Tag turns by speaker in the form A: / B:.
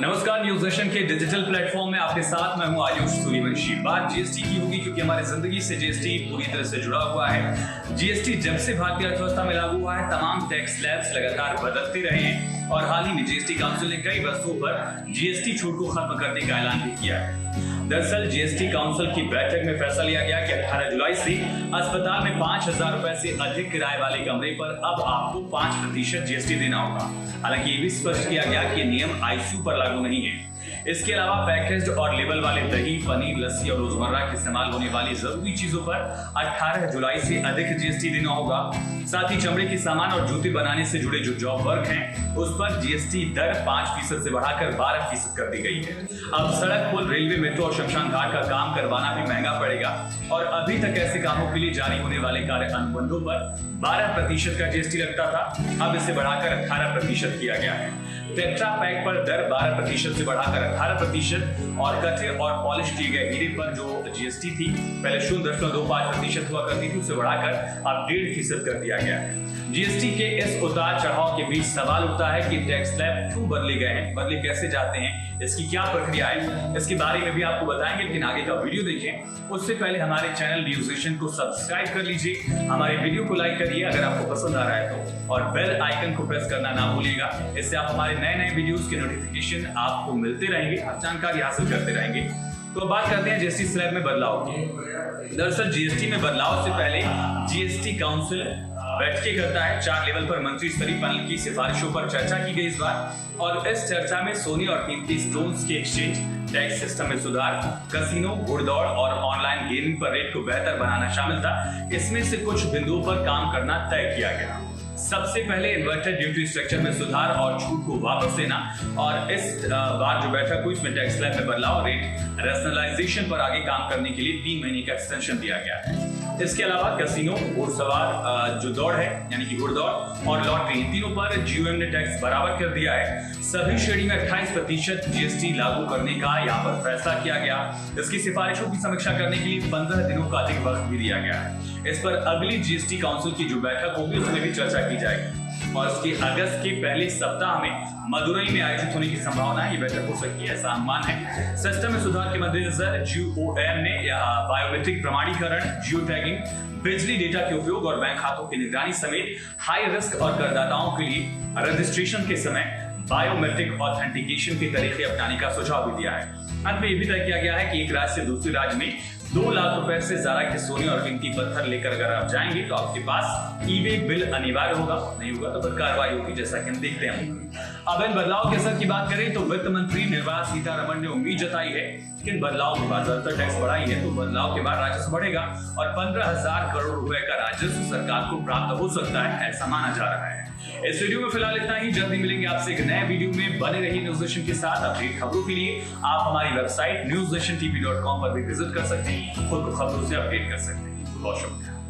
A: नमस्कार, news nation के digital platform में आपके साथ मैं हूं आयुष सूर्यवंशी। बात जीएसटी की होगी क्योंकि हमारी जिंदगी से जीएसटी पूरी तरह से जुड़ा हुआ है। जीएसटी जब से भारतीय अर्थव्यवस्था में लागू हुआ है, तमाम टैक्स स्लैब्स लगातार बदलते रहे हैं और हाल ही में जीएसटी काउंसिल ने कई वस्तुओं पर जीएसटी छूट को खत्म करने का ऐलान भी किया है। दरअसल जीएसटी काउंसिल की बैठक में फैसला लिया गया कि 18 जुलाई से अस्पताल में 5,000 रुपए से अधिक किराए वाले कमरे पर अब आपको 5% जीएसटी देना होगा। हालांकि ये भी स्पष्ट किया गया कि ये नियम आईसीयू पर लागू नहीं है। इसके अलावा पैकेज्ड और लेबल वाले दही, पनीर, लस्सी और रोजमर्रा के इस्तेमाल होने वाली जरूरी चीजों पर 18 जुलाई से अधिक जीएसटी देना होगा। साथ ही चमड़े के सामान और जूते बनाने से जुड़े जो जॉब वर्क हैं, उस पर जीएसटी दर 5% से बढ़ाकर 12% कर दी गई है। अब सड़क, पुल, रेलवे, मेट्रो और शमशान घाट का काम करवाना भी महंगा पड़ेगा और अभी तक ऐसे कामों के लिए जारी होने वाले कार्य अनुबंधों पर 12% का जीएसटी लगता था। अब इसे बढ़ाकर 18% किया गया है। टेट्रा पैक पर दर 12% से बढ़ाकर 18% और कच्चे और पॉलिश किए गए हीरे पर जो जीएसटी थी पहले 0.25% हुआ करती थी, उसे बढ़ाकर अब 1.5% कर दिया गया है। जीएसटी के इस उतार चढ़ाव के बीच सवाल उठता है कि टैक्स स्लैब क्यों बदले गए हैं, बदले कैसे जाते हैं, इसकी क्या प्रक्रिया है, इसके बारे में भी आपको बताएंगे, लेकिन आगे का वीडियो देखें उससे पहले हमारे चैनल न्यूज नेशन को सब्सक्राइब कर लीजिए, हमारे वीडियो को लाइक करिए अगर आपको पसंद आ रहा है तो, और बेल आइकन को प्रेस करना ना भूलिएगा। इससे आप हमारे नए वीडियोस के नोटिफिकेशन आपको मिलते रहेंगे, आप जानकारी हासिल करते रहेंगे। तो बात करते हैं जीएसटी स्लैब में बदलाव की। दरअसल जीएसटी में बदलाव से पहले जीएसटी काउंसिल बैठकें करता है। 4 लेवल पर मंत्री स्तरीय पैनल की सिफारिशों पर चर्चा की गई इस बार, और इस चर्चा में सोने और कीमती स्टोन्स के एक्सचेंज, टैक्स सिस्टम में सुधार, कसिनो, घुड़दौड़ और ऑनलाइन गेमिंग पर रेट को बेहतर बनाना शामिल था। इसमें से कुछ बिंदुओं पर काम करना तय किया गया। सबसे पहले इन्वर्टेड ड्यूटी स्ट्रक्चर में सुधार और छूट को वापस लेना, और इस बार जो बैठक हुई इसमें टैक्स स्लैब में बदलाव, रेट रैशनलाइजेशन पर आगे काम करने के लिए 3 महीने का एक्सटेंशन दिया गया है। इसके अलावा कसिनो, घुड़सवार जो दौड़ है यानी कि घुड़दौड़ और लॉटरी, इन तीनों पर जीओएम ने टैक्स बराबर कर दिया है। सभी श्रेणी में 28% जीएसटी लागू करने का यहाँ पर फैसला किया गया। इसकी सिफारिशों की समीक्षा करने के लिए 15 दिनों का अधिक वक्त भी दिया गया है। इस पर अगली जीएसटी काउंसिल की जो बैठक होगी उसमें भी चर्चा की जाएगी और इसके अगस्त के पहले सप्ताह में मदुरई में आयोजित होने की संभावना है। ये बैठक हो सकती है, ऐसा अनुमान है। सिस्टम में सुधार के मद्देनजर जीओएम ने बायोमेट्रिक प्रमाणीकरण, जियो टैगिंग, बिजली डेटा के उपयोग और बैंक खातों की निगरानी समेत हाई रिस्क और करदाताओं के लिए रजिस्ट्रेशन के समय बायोमेट्रिक ऑथेंटिकेशन के तरीके अपनाने का सुझाव भी दिया है। अंत में यह भी तय किया गया है कि एक राज्य से दूसरे राज्य में 2 लाख रुपए से ज्यादा के सोने और कीमती पत्थर लेकर अगर आप जाएंगे तो आपके पास ई-वे बिल अनिवार्य होगा, नहीं होगा तो फिर कार्रवाई होगी, जैसा कि हम देखते हैं। अब इन बदलाव के असर की बात करें तो वित्त मंत्री निर्मला सीतारमण ने उम्मीद जताई है कि इन बदलाव के बाद ज्यादातर टैक्स बढ़ाई है तो बदलाव के बाद राजस्व बढ़ेगा और 15,000 करोड़ रुपए का राजस्व सरकार को प्राप्त हो सकता है, ऐसा माना जा रहा है। इस वीडियो में फिलहाल इतना ही। जल्दी मिलेंगे आपसे एक नए वीडियो में। बने रहिए न्यूज नेशन के साथ। अपडेट खबरों के लिए आप हमारी वेबसाइट newsnationtv.com पर भी विजिट कर सकते हैं, खुद को खबरों से अपडेट कर सकते हैं। बहुत शुक्रिया।